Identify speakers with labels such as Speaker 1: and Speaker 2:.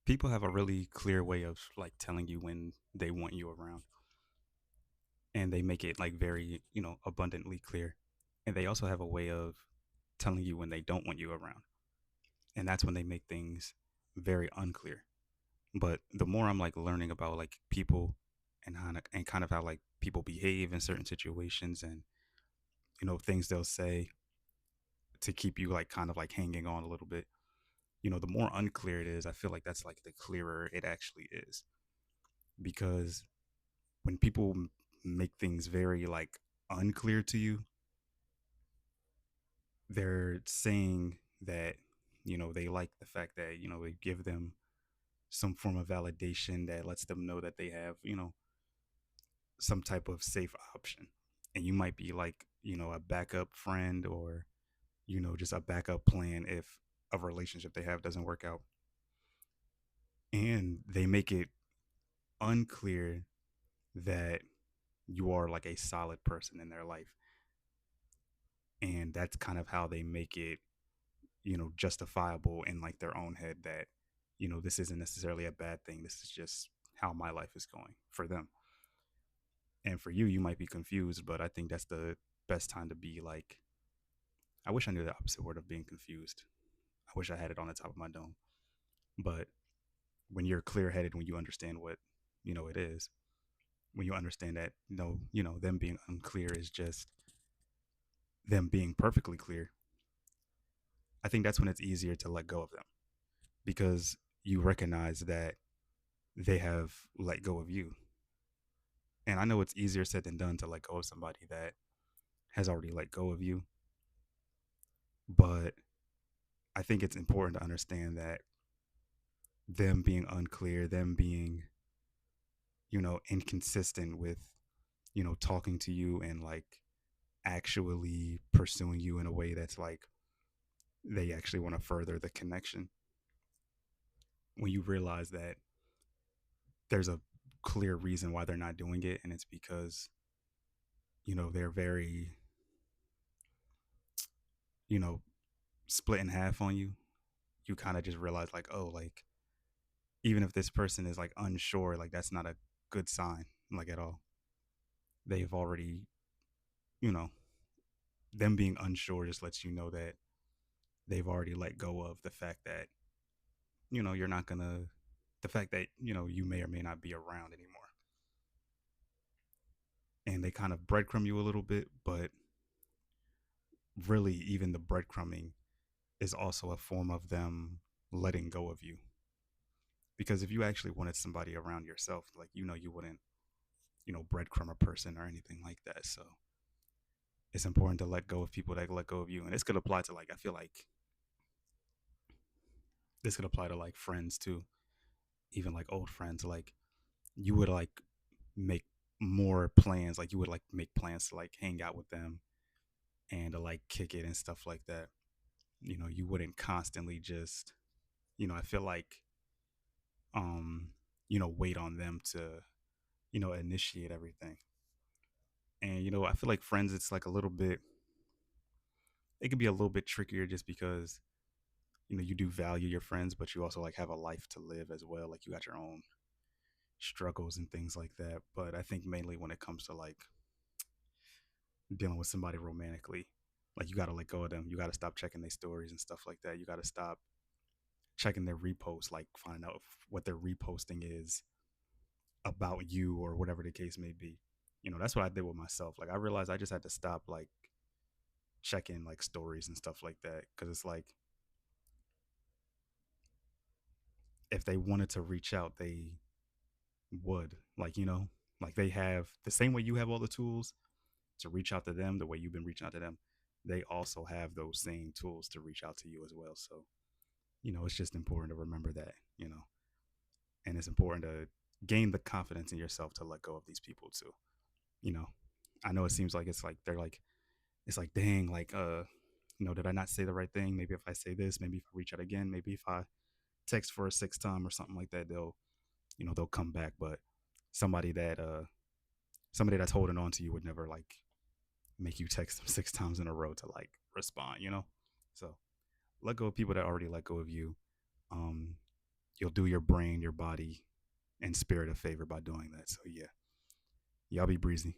Speaker 1: People have a really clear way of like telling you when they want you around, and they make it like very, abundantly clear. And they also have a way of telling you when they don't want you around. And that's when they make things very unclear. But the more I'm like learning about like people and kind of how like people behave in certain situations, and things they'll say to keep you like kind of like hanging on a little bit, the more unclear it is, I feel like that's like the clearer it actually is. Because when people make things very like unclear to you, they're saying that they like the fact that they give them some form of validation that lets them know that they have some type of safe option. And you might be like a backup friend, or just a backup plan if a relationship they have doesn't work out. And they make it unclear that you are like a solid person in their life. And that's kind of how they make it justifiable in like their own head that this isn't necessarily a bad thing, this is just how my life is going for them. And for you, you might be confused, but I think that's the best time to be like, I wish I knew the opposite word of being confused. I wish I had it on the top of my dome. But when you're clear headed, when you understand what it is, when you understand that no, them being unclear is just them being perfectly clear, I think that's when it's easier to let go of them, because you recognize that they have let go of you. And I know it's easier said than done to let go of somebody that has already let go of you. But I think it's important to understand that them being unclear, them being, inconsistent with, talking to you and like actually pursuing you in a way that's like they actually want to further the connection. When you realize that there's a clear reason why they're not doing it, and it's because, they're very, you know, split in half on you, you kind of just realize like, oh, like even if this person is like unsure, like that's not a good sign, like at all. They've already, you know, them being unsure just lets you know that they've already let go of the fact that, you're not gonna, the fact that, you may or may not be around anymore. And they kind of breadcrumb you a little bit, but really, even the breadcrumbing is also a form of them letting go of you. Because if you actually wanted somebody around yourself, like, you wouldn't, breadcrumb a person or anything like that. So it's important to let go of people that let go of you. And this could apply to like, I feel like this could apply to like friends too, even like old friends. Like you would like make more plans, like you would like make plans to like hang out with them and to like kick it and stuff like that. You wouldn't constantly just, I feel like, um, wait on them to, initiate everything. And, I feel like friends, it's like a little bit, it can be a little bit trickier just because, you do value your friends, but you also like have a life to live as well. Like you got your own struggles and things like that. But I think mainly when it comes to like dealing with somebody romantically, like you got to let go of them. You got to stop checking their stories and stuff like that. You got to stop checking their reposts, like finding out what their reposting is about you or whatever the case may be. That's what I did with myself. Like I realized I just had to stop like checking like stories and stuff like that, because it's like if they wanted to reach out, they would, like, like they have the same way you have all the tools to reach out to them, the way you've been reaching out to them, they also have those same tools to reach out to you as well. So, it's just important to remember that, and it's important to gain the confidence in yourself to let go of these people too. You know, I know it seems like it's like they're like, it's like, dang, like, did I not say the right thing? Maybe if I say this, maybe if I reach out again, maybe if I text for a sixth time or something like that, they'll come back. But somebody that, somebody that's holding on to you would never like make you text them six times in a row to like respond. So let go of people that already let go of you. Um, you'll do your brain, your body, and spirit a favor by doing that. So yeah, y'all be breezy.